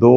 2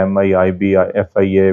MI, IB, FIA,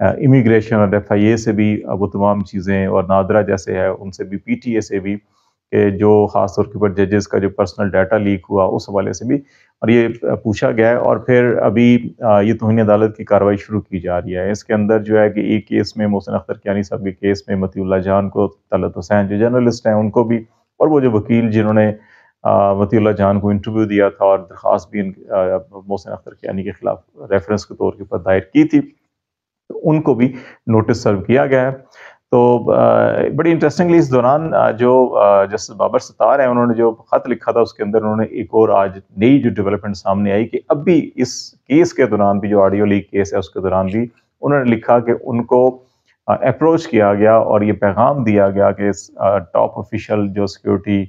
immigration اور FIA سے بھی وہ تمام چیزیں، اور نادرا جیسے ہے ان سے بھی، PTA سے بھی، کہ جو خاص طور کے اوپر ججز کا جو پرسنل ڈیٹا لیک ہوا اس حوالے سے بھی، اور یہ پوچھا گیا ہے۔ اور پھر ابھی یہ توہین عدالت کی کارروائی شروع کی جا رہی ہے۔ اس کے اندر جو ہے کہ ایک کیس میں محسن اختر کیانی صاحب کے کیس میں مطیع اللہ جان کو، طلعت حسین جو جرنلسٹ ہیں ان کو بھی، اور وہ جو وکیل جنہوں نے مطیع اللہ جان کو انٹرویو دیا تھا اور درخواست بھی محسن اختر کیانی کے خلاف ریفرنس کے طور کے اوپر دائر کی تھی، ان کو بھی نوٹس سرو کیا گیا ہے۔ تو بڑی انٹرسٹنگلی اس دوران جو جسٹس بابر ستار ہیں انہوں نے جو خط لکھا تھا اس کے اندر انہوں نے ایک اور آج نئی جو ڈیولپمنٹ سامنے آئی کہ اب بھی اس کیس کے دوران بھی، جو آڈیو لیک کیس ہے اس کے دوران بھی انہوں نے لکھا کہ ان کو اپروچ کیا گیا اور یہ پیغام دیا گیا کہ ٹاپ آفیشیل جو سیکیورٹی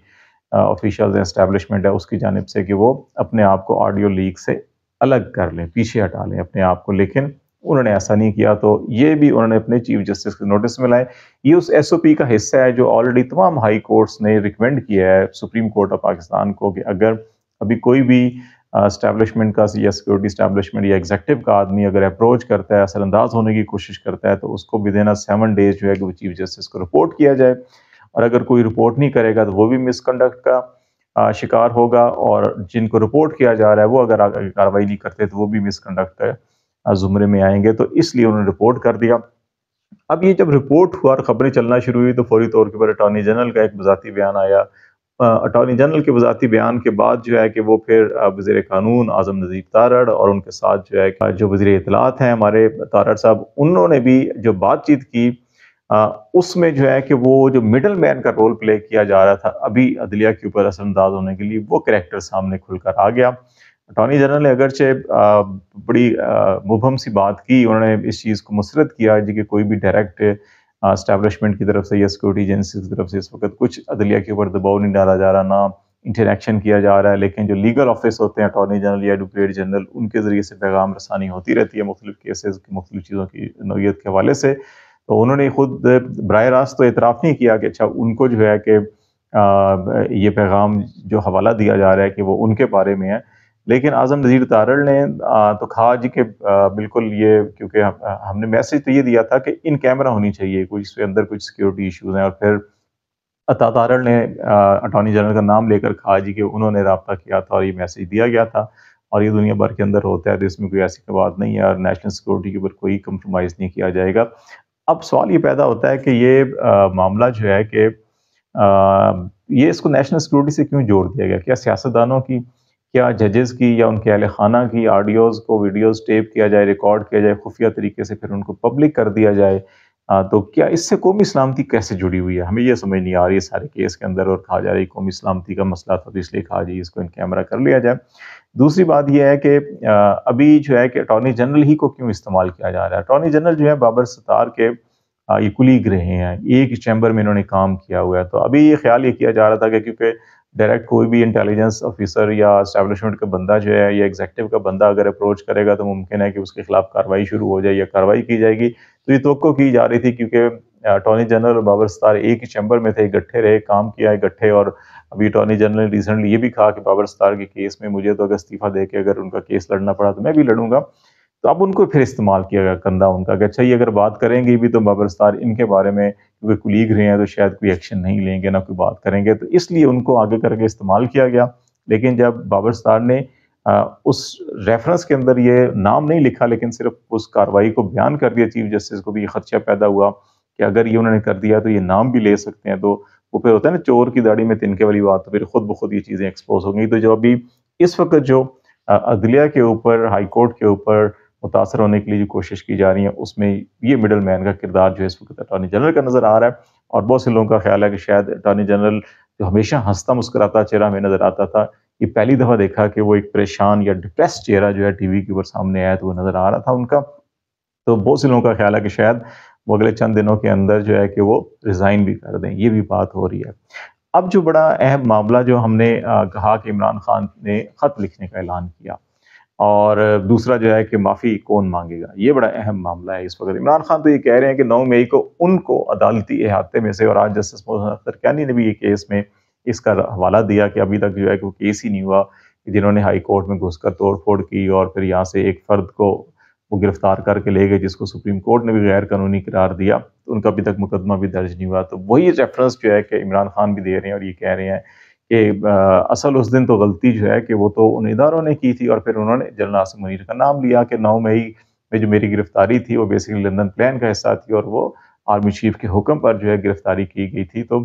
آفیشیل اسٹیبلشمنٹ ہے اس کی جانب سے کہ وہ اپنے آپ کو آڈیو لیک سے الگ کر لیں، پیچھے ہٹا لیں اپنے آپ کو، لیکن انہوں نے ایسا نہیں کیا۔ تو یہ بھی انہوں نے اپنے چیف جسٹس کے نوٹس میں لائے۔ یہ اس SOP کا حصہ ہے جو آلریڈی تمام ہائی کورٹس نے ریکمینڈ کیا ہے سپریم کورٹ آف پاکستان کو کہ اگر ابھی کوئی بھی اسٹیبلشمنٹ کا یا سیکورٹی اسٹیبلشمنٹ یا ایگزیکٹو کا آدمی اگر اپروچ کرتا ہے، اثر انداز ہونے کی کوشش کرتا ہے، تو اس کو ودن 7 days جو ہے کہ وہ چیف جسٹس کو رپورٹ کیا جائے، اور اگر کوئی رپورٹ نہیں کرے گا تو وہ بھی مس کنڈکٹ کا شکار ہوگا، اور جن کو رپورٹ کیا جا رہا ہے وہ اگر کارروائی نہیں کرتے تو وہ بھی مس کنڈکٹ کا زمرے میں آئیں گے۔ تو اس لیے انہوں نے رپورٹ کر دیا۔ اب یہ جب رپورٹ ہوا اور خبریں چلنا شروع ہوئی تو فوری طور کے پر اٹارنی جنرل کا ایک وزارتی بیان آیا۔ اٹارنی جنرل کے وزارتی بیان کے بعد جو ہے کہ وہ پھر وزیر قانون اعظم نذیر تارڑ اور ان کے ساتھ جو ہے جو وزیر اطلاعات ہیں ہمارے تارڑ صاحب، انہوں نے بھی جو بات چیت کی اس میں جو ہے کہ وہ جو مڈل مین کا رول پلے کیا جا رہا تھا ابھی عدلیہ کے اوپر اثر انداز ہونے کے لیے، وہ کریکٹر سامنے کھل کر آ گیا۔ اٹارنی جنرل نے اگرچہ بڑی مبہم سی بات کی، انہوں نے اس چیز کو مسرت کیا جی کہ کوئی بھی ڈائریکٹ اسٹیبلشمنٹ کی طرف سے یا سیکورٹی ایجنسی کی طرف سے اس وقت کچھ عدلیہ کے اوپر دباؤ نہیں ڈالا جا رہا، نہ انٹریکشن کیا جا رہا ہے، لیکن جو لیگل آفس ہوتے ہیں اٹارنی جنرل یا ایڈوکیٹ جنرل، ان کے ذریعے سے پیغام رسانی ہوتی رہتی ہے مختلف کیسز کی، مختلف چیزوں کی نوعیت کے حوالے سے۔ تو انہوں نے خود براہ راست تو اعتراف نہیں کیا کہ اچھا ان کو جو ہے کہ یہ پیغام جو حوالہ دیا جا رہا ہے کہ وہ ان کے بارے میں ہے، لیکن اعظم نذیر تارڑ نے تو کہا جی کہ بالکل یہ، کیونکہ ہم نے میسج تو یہ دیا تھا کہ ان کیمرہ ہونی چاہیے، کوئی اس کے اندر کچھ سیکیورٹی ایشوز ہیں، اور پھر عطا تارڑ نے اٹارنی جنرل کا نام لے کر کہا جی کہ انہوں نے رابطہ کیا تھا اور یہ میسج دیا گیا تھا، اور یہ دنیا بھر کے اندر ہوتا ہے، تو اس میں کوئی ایسی بات نہیں ہے، اور نیشنل سیکورٹی کے اوپر کوئی کمپرومائز نہیں کیا جائے گا۔ اب سوال یہ پیدا ہوتا ہے کہ یہ معاملہ جو ہے کہ یہ اس کو نیشنل سیکورٹی سے کیوں جوڑ دیا گیا؟ کیا سیاستدانوں کی، کیا ججز کی یا ان کے اہل خانہ کی آڈیوز کو ویڈیوز ٹیپ کیا جائے، ریکارڈ کیا جائے خفیہ طریقے سے، پھر ان کو پبلک کر دیا جائے؟ تو کیا اس سے قومی سلامتی کیسے جڑی ہوئی ہے؟ ہمیں یہ سمجھ نہیں آ رہی ہے سارے کیس کے اندر، اور کہا جا رہا ہے قومی سلامتی کا مسئلہ تھا تو اس لیے کہا جی اس کو ان کیمرہ کر لیا جائے۔ دوسری بات یہ ہے کہ ابھی جو ہے کہ اٹارنی جنرل ہی کو کیوں استعمال کیا جا رہا ہے؟ اٹارنی جنرل جو ہے بابر ستار کے یہ کلیگ رہے ہیں، ایک چیمبر میں انہوں نے کام کیا ہوا ہے، تو ابھی یہ خیال یہ کیا جا رہا تھا کہ کیونکہ ڈائریکٹ کوئی بھی انٹیلیجنس آفیسر یا اسٹیبلشمنٹ کا بندہ جو ہے یا ایگزیکٹو کا بندہ اگر اپروچ کرے گا تو ممکن ہے کہ اس کے خلاف کارروائی شروع ہو جائے یا کارروائی کی جائے گی۔ تو یہ توقع کی جا رہی تھی کیونکہ اٹارنی جنرل اور بابر ستار ایک ہی چیمبر میں تھے، اکٹھے رہے، کام کیا اکٹھے، اور ابھی اٹارنی جنرل نے ریسنٹلی یہ بھی کہا کہ بابر ستار کے کیس میں مجھے تو اگر استعفیٰ دے کے اگر ان کا کیس لڑنا پڑا تو میں بھی لڑوں گا۔ تو اب ان کو پھر استعمال کیا گیا کندھا ان کا کہ اچھا یہ اگر بات کریں گے بھی تو بابر ستار ان کے بارے میں کیونکہ کلیگ رہے ہیں تو شاید کوئی ایکشن نہیں لیں گے، نہ کوئی بات کریں گے، تو اس لیے ان کو آگے کر کے استعمال کیا گیا۔ لیکن جب بابر ستار نے اس ریفرنس کے اندر یہ نام نہیں لکھا لیکن صرف اس کارروائی کو بیان کر دیا چیف جسٹس کو، بھی یہ خدشہ پیدا ہوا کہ اگر یہ انہوں نے کر دیا تو یہ نام بھی لے سکتے ہیں، تو وہ پھر ہوتا ہے نا چور کی داڑھی میں تنکے والی بات، تو پھر خود بخود یہ چیزیں ایکسپوز ہو گئی۔ تو جو ابھی اس وقت جو عدلیہ کے اوپر، ہائی کورٹ کے اوپر متاثر ہونے کے لیے جو کوشش کی جا رہی ہے، اس میں یہ مڈل مین کا کردار جو ہے اس وقت اٹارنی جنرل کا نظر آ رہا ہے، اور بہت سے لوگوں کا خیال ہے کہ شاید اٹارنی جنرل جو ہمیشہ ہنستا مسکراتا چہرہ ہمیں نظر آتا تھا، یہ پہلی دفعہ دیکھا کہ وہ ایک پریشان یا ڈپریس چہرہ جو ہے ٹی وی کے اوپر سامنے آیا تو وہ نظر آ رہا تھا ان کا۔ تو بہت سے لوگوں کا خیال ہے کہ شاید وہ اگلے چند دنوں کے اندر جو ہے کہ وہ ریزائن بھی کر دیں، یہ بھی بات ہو رہی ہے۔ اب جو بڑا اہم معاملہ جو ہم نے کہا کہ عمران خان نے خط لکھنے کا اعلان کیا، اور دوسرا جو ہے کہ معافی کون مانگے گا، یہ بڑا اہم معاملہ ہے اس وقت۔ عمران خان تو یہ کہہ رہے ہیں کہ 9 مئی کو ان کو عدالتی احاطے میں سے، اور آج جسٹس محسن اختر کیانی نے بھی یہ کیس میں اس کا حوالہ دیا کہ ابھی تک جو ہے کہ وہ کیس ہی نہیں ہوا، جنہوں نے ہائی کورٹ میں گھس کر توڑ پھوڑ کی اور پھر یہاں سے ایک فرد کو وہ گرفتار کر کے لے گئے، جس کو سپریم کورٹ نے بھی غیر قانونی قرار دیا، تو ان کا ابھی تک مقدمہ بھی درج نہیں ہوا۔ تو وہی ریفرنس جو ہے کہ عمران خان بھی دے رہے ہیں اور یہ کہہ رہے ہیں کہ اصل اس دن تو غلطی جو ہے کہ وہ تو ان اداروں نے کی تھی، اور پھر انہوں نے جنرل عاصم منیر کا نام لیا کہ 9 مئی میں جو میری گرفتاری تھی وہ بیسیکلی لندن پلان کا حصہ تھی، اور وہ آرمی چیف کے حکم پر جو ہے گرفتاری کی گئی تھی۔ تو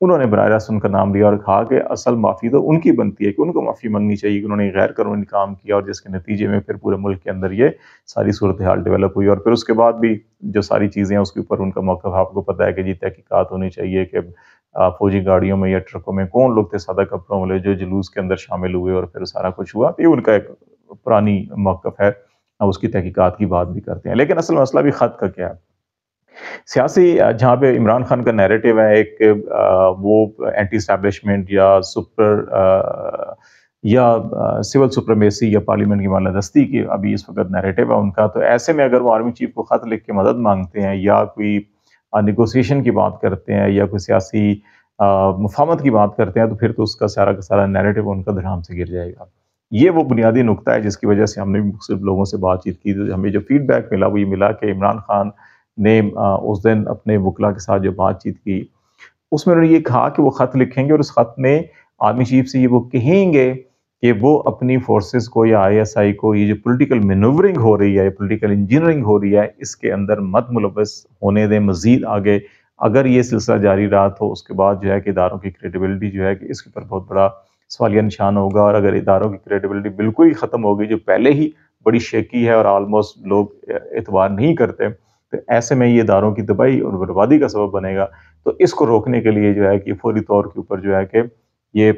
انہوں نے براہ راست ان کا نام لیا اور کہا کہ اصل معافی تو ان کی بنتی ہے، کہ ان کو معافی مانگنی چاہیے کہ انہوں نے غیر قانونی کام کیا، اور جس کے نتیجے میں پھر پورے ملک کے اندر یہ ساری صورتحال ڈیولپ ہوئی۔ اور پھر اس کے بعد بھی جو ساری چیزیں ہیں اس کے اوپر ان کا موقف آپ کو پتہ ہے کہ جی تحقیقات ہونی چاہیے کہ فوجی گاڑیوں میں یا ٹرکوں میں کون لوگ تھے سادہ کپڑوں والے جو جلوس کے اندر شامل ہوئے، اور پھر سارا کچھ ہوا۔ یہ ان کا ایک پرانی موقف ہے، اب اس کی تحقیقات کی بات بھی کرتے ہیں۔ لیکن اصل مسئلہ بھی خط کا کیا ہے؟ سیاسی جہاں پہ عمران خان کا نیریٹو ہے ایک وہ اینٹی اسٹیبلشمنٹ یا سول سپریمیسی یا پارلیمنٹ کی بالادستی کی ابھی اس وقت نیریٹو ہے ان کا، تو ایسے میں اگر وہ آرمی چیف کو خط لکھ کے مدد مانگتے ہیں یا کوئی نیگوسیشن کی بات کرتے ہیں یا کوئی سیاسی مفاہمت کی بات کرتے ہیں، تو پھر تو اس کا سارا کا سارا نیریٹو ان کا دھڑام سے گر جائے گا۔ یہ وہ بنیادی نقطہ ہے جس کی وجہ سے ہم نے بھی مختلف لوگوں سے بات چیت کی، تو ہمیں جو فیڈ بیک ملا وہ یہ ملا کہ عمران خان نے اس دن اپنے وکلا کے ساتھ جو بات چیت کی اس میں انہوں نے یہ کہا کہ وہ خط لکھیں گے، اور اس خط میں آرمی چیف سے یہ وہ کہیں گے کہ وہ اپنی فورسز کو یا آئی ایس آئی کو یہ جو پولیٹیکل مینوورنگ ہو رہی ہے، پولیٹیکل انجینئرنگ ہو رہی ہے، اس کے اندر مت ملوث ہونے دیں مزید آگے۔ اگر یہ سلسلہ جاری رہا تو اس کے بعد جو ہے کہ اداروں کی کریڈیبلٹی جو ہے کہ اس کے اوپر بہت بڑا سوالیہ نشان ہوگا، اور اگر اداروں کی کریڈیبلٹی بالکل ہی ختم ہوگی جو پہلے ہی بڑی شیکی ہے اور آلموسٹ لوگ اعتبار نہیں کرتے، تو ایسے میں یہ اداروں کی تباہی اور بربادی کا سبب بنے گا۔ تو اس کو روکنے کے لیے جو ہے کہ فوری طور کے اوپر جو ہے کہ یہ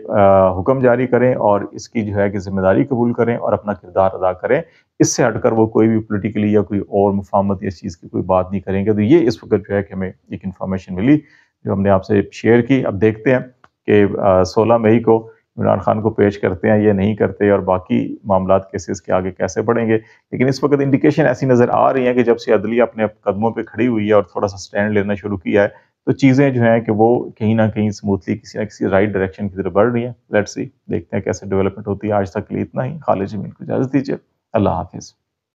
حکم جاری کریں اور اس کی جو ہے کہ ذمہ داری قبول کریں اور اپنا کردار ادا کریں۔ اس سے ہٹ کر وہ کوئی بھی پولیٹیکلی یا کوئی اور مفاہمت اس چیز کی کوئی بات نہیں کریں گے۔ تو یہ اس وقت جو ہے کہ ہمیں ایک انفارمیشن ملی جو ہم نے آپ سے شیئر کی۔ اب دیکھتے ہیں کہ 16 مئی کو عمران خان کو پیش کرتے ہیں یا نہیں کرتے، اور باقی معاملات کیسز کے آگے کیسے بڑھیں گے۔ لیکن اس وقت انڈیکیشن ایسی نظر آ رہی ہیں کہ جب سے عدلیہ اپنے قدموں پہ کھڑی ہوئی ہے اور تھوڑا سا سٹینڈ لینا شروع کیا ہے، تو چیزیں جو ہیں کہ وہ کہیں نہ کہیں سموتھلی کسی نہ کسی رائٹ ڈائریکشن کی طرف بڑھ رہی ہیں۔ لیٹس سی، دیکھتے ہیں کیسے ڈیولپمنٹ ہوتی ہے۔ آج تک کے لیے اتنا ہی۔ خالد جمیل کو اجازت دیجیے، اللہ حافظ۔